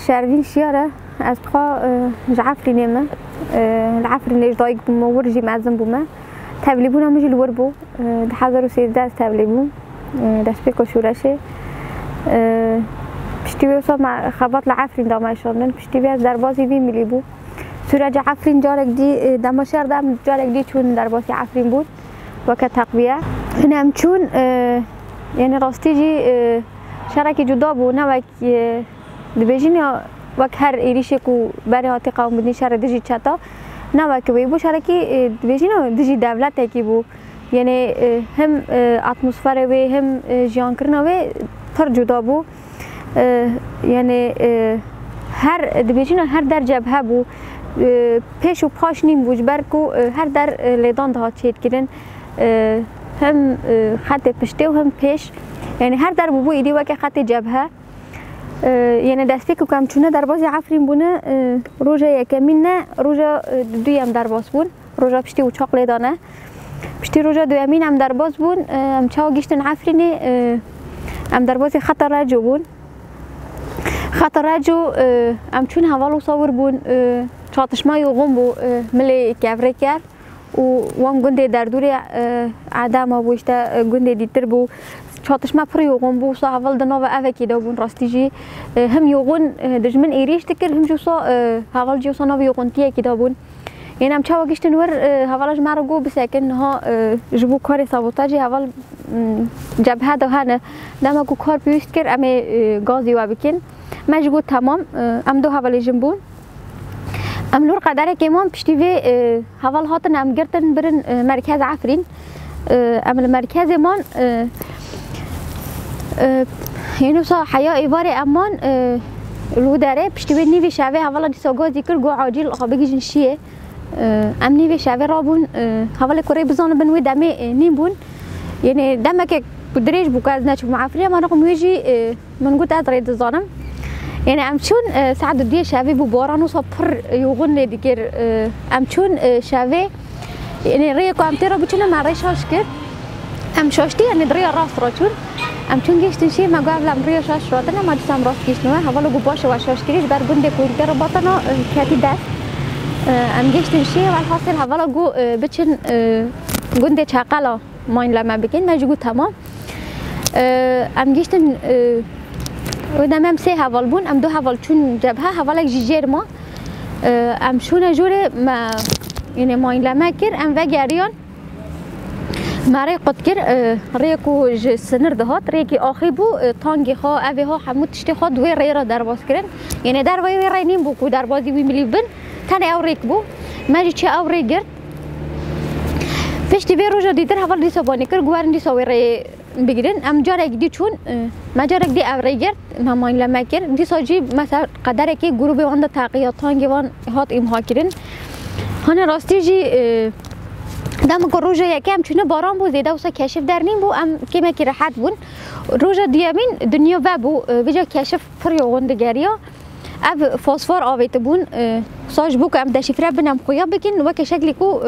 شارفين شيارة أصدقاء جعفري نما العفري نيج ضايق بما ورجي مع بما تابليبونا مجي الوربو دحضروا سيدات تابليبون دسبيكو شوراشي بشتي وصل مع خبط العفري دام شغلن بشتي بيا دربازي بي مليبو سورة عفرين جارك دي دمشار دام جارك دي چون دربازي عفرين بود وكتقوية هنا مچون يعني راستيجي شركة جدا بو نوك دبيجيني وك هر إيريشة كو بري هاتي قوم بدني شر دجي چتا نوك ويبو شركة دبيجيني دجي دولت كي بو يعني هم اتمسفر وي هم جيان كرنا وي پر جدا بو يعني هر دبيجيني هر در جبهه بو پیش و پاش نیم بوجبر کو هر در لیدان ده چید کردن هم خط پشتی و هم پیش يعني هر در بو ایدی وکی خط جبهه يعني دست فکر کم چونه در باز عفرین بونه روزا یکمین نه روزا دویم در باز بون روزا پشتی و چاق لیدانه پشتی روزا دویمین هم در باز بون هم چاو گشتن عفرینه هم در باز خط رجو بون خط رجو هم چون حوالو صور بون چاتشمای غم بو ملی کفره کرد و وان گنده در دوری عدم بوشته گنده دیتر بو چاتشما پر یوغون بو صا اول دنا و اوکی دا بون راستیجی هم یوغون دجمن ایریش تکر هم جوسا اول جوسا نو یوغون تیه کی دا بون یعنی هم چاو گشتن ور اولش مرا گو بسکن ها جبو کار سابوتاجی اول جبهه ده هنه دما کو کار پیوست کر ام گازی و بکن مجبور تمام ام دو حوالی جنبون ام نور قدره كمان بشتي حوال هاتن ام گرتن برن مركز عفرين ام المركز امان يعني صا حياه ايباري امان الوداره بشتي نيفي شاوي حوالا دي سوغو ذكر جو عاجل خبيجي جنشيه ام نيفي شاوي رابون حوالا كوري بزان بن ودمي نيمبون يعني دمك بدريج بوكاز ناتشوف مع عفرين ما رقم يجي من قلت ادريد الظالم يعني ام چون سعد الدين شاوي بو بارانو صبر يوغن لديكر ام چون شاوي يعني ريكو ام ترى بچنا مع ريشاش كر ام شاشتي يعني دريا راس راچون ام چون گشتن شي ما قبل ام ريا شاش راتنا ما دسام راس گشتنو حوالا گو باشه واشاش كريش بر گنده كو ترى بطنا كاتي داس ام گشتن شي والحاصل حوالا گو بچن گنده چاقلا ماين لما بكين ما جگو تمام ام گشتن ودم ام سه حوال بون ام دو حوال چون جبهه حوالک جیجر ما ام شونه جوره ما يعني ما این لما کر ام و گریان ماری قد کر ریکو سنر دهات ریکی آخی بو تانگی ها اوی ها همون تشتی ها دوی ری را درباز کرن يعني در وی ری نیم بو کو دربازی وی ملی بن تن او ریک بو ماجی چه او ری گرد فشتی وی روزا دیتر حوال دیسا بانی کر گوارن دیسا وی ری بگیرن ام جارك دي چون ما جارك دي اوريجر ما ماين لما كر دي ساجي مثلا قدره كي جروب وند تاقيات تانگي وان هات امها كرن هنا راستيجي دام روجا يكم چونه باران بو زيدا وسا كشف درنين بو ام كيما كي راحت بون روجا ديامين دنيا وبو وجا كشف فريو وندگريا اف فوسفور اويت بون ساج بوك ام دشفره بنم خويا بكن وك شكلكو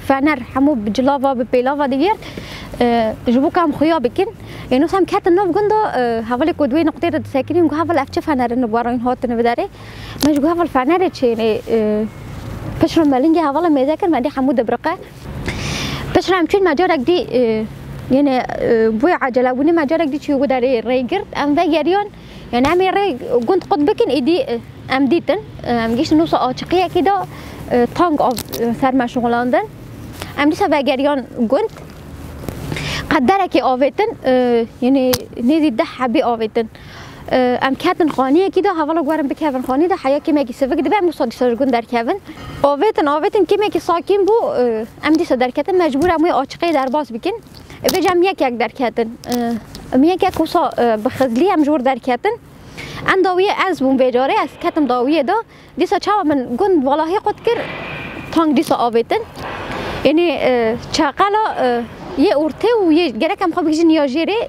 فنر حمو بجلافا ببيلافا دير جبوك ام خويا بكن يعني سام كات النوف غندا حوالي كدوي نقطه ساكنين جو حوال افتش فنر نبارين هات نبداري مش جو حوال فنر تشيني بشر مالنجي حوالي مذاكر ما دي حمود برقه بشر ام چون مجارك دي يعني بوي عجله وني مجارك دي چيو داري ريغرد ام وغيريون يعني عمي ري كنت قد بكن ايدي ام ديتن ام جيش نوصا عاشقيه كده تانج اوف سر مشغولاندن ام ديسا وغيريون كنت قدرك اوفيتن يعني نيزي دح بي اوفيتن ام كاتن خانيه كده حوالا غوارم بكيفن خاني ده حياه كيما كي سفك دبا مصادي سرگون در كيفن اوفيتن كيما كي ساكن بو ام ديسا در كاتن مجبور ام عاشقيه در باس بكن بجام يك در كاتن میگه که کوسا بخزلی هم جور در کتن انداویه از بون بجاره از کتم داویه دا دیسا چاو من گند والله قد کر تانگ دیسا آویتن یعنی چاقلا یه اورته و یه گرکم خواب بگیجن یا جیره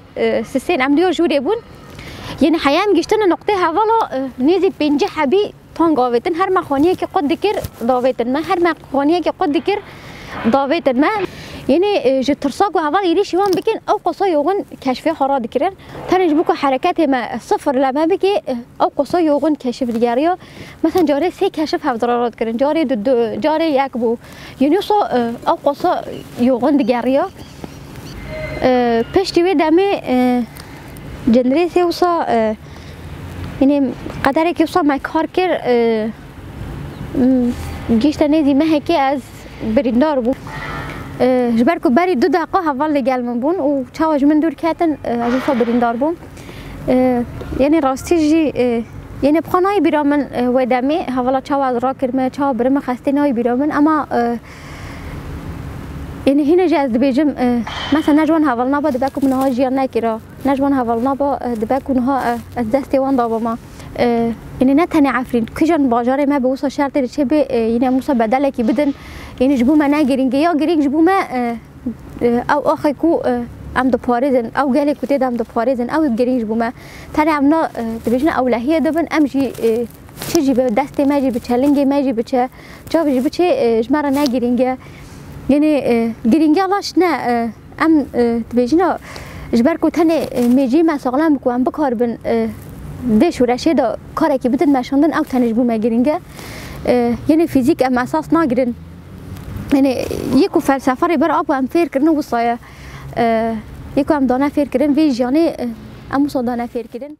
سسین ام دیو جوره بون یعنی حیام گشتن نقطه حوالا نیزی پنجه حبی تانگ آویتن هر مخانیه که قد کر داویتن من هر مخانیه که قد کر داویتن من یعنی جت ترساق و هوا یری شوان بکن او قصه یوغن کشفی خراد کردن تنج بکو حرکت ما صفر لما بکی او قصه یوغن کشف دیگریا مثلا جاری سه کشف هفدرارات کردن جاری دو جاری یک بو یعنی صو او قصه یوغن دیگریا پشتی و دمی جنریسی وصا یعنی قدری که وصا مکار کرد گیشت نیزی مهکی از بریندار بود جبر کو بری 2 دقیقه حوال لگل من بون و چاوج من دور کردن از وصا بریندار بون یعنی راستی جی یعنی بخانای بیرامن و دمی حوالا چاو را کرد چاو برم خسته نای بیرامن اما یعنی هنا جاز دبیجم مثلا نجوان حوال نبا دبکو منها جیان نکیرا نجوان حوال نبا دبکو نها از دستی وان دابا ما یعنی نه تنی عفرین کجان باجار ما به وصا شرط چه به یعنی موسا بدله کی بدن یعنی جبو ما نگیرینگ یا گیرینگ جبو ما او آخی کو ام دو پاریزن او گلی کوتی دم دو پاریزن او گیرینگ جبو ما تنی امنا دبیجن اولهیه دبن ام جی چه جی به دستی ما جی به چلنگی ما جی به چه جا جی به چه جمره نگیرینگ یعنی گیرینگ لاش نه ام دبیجن جبر کو تنی میجی ما ساغلام کو ام بکار بن دیش و رشید کاری که بدن مشاندن او تنش بو مگرینگه یعنی فیزیک ام اساس ناگرن یعنی یکو فلسفه بر آب ام فکر کردن وصایه یکو ام دانه فکر کردن ویژ یعنی ام وصا دانه فکر کردن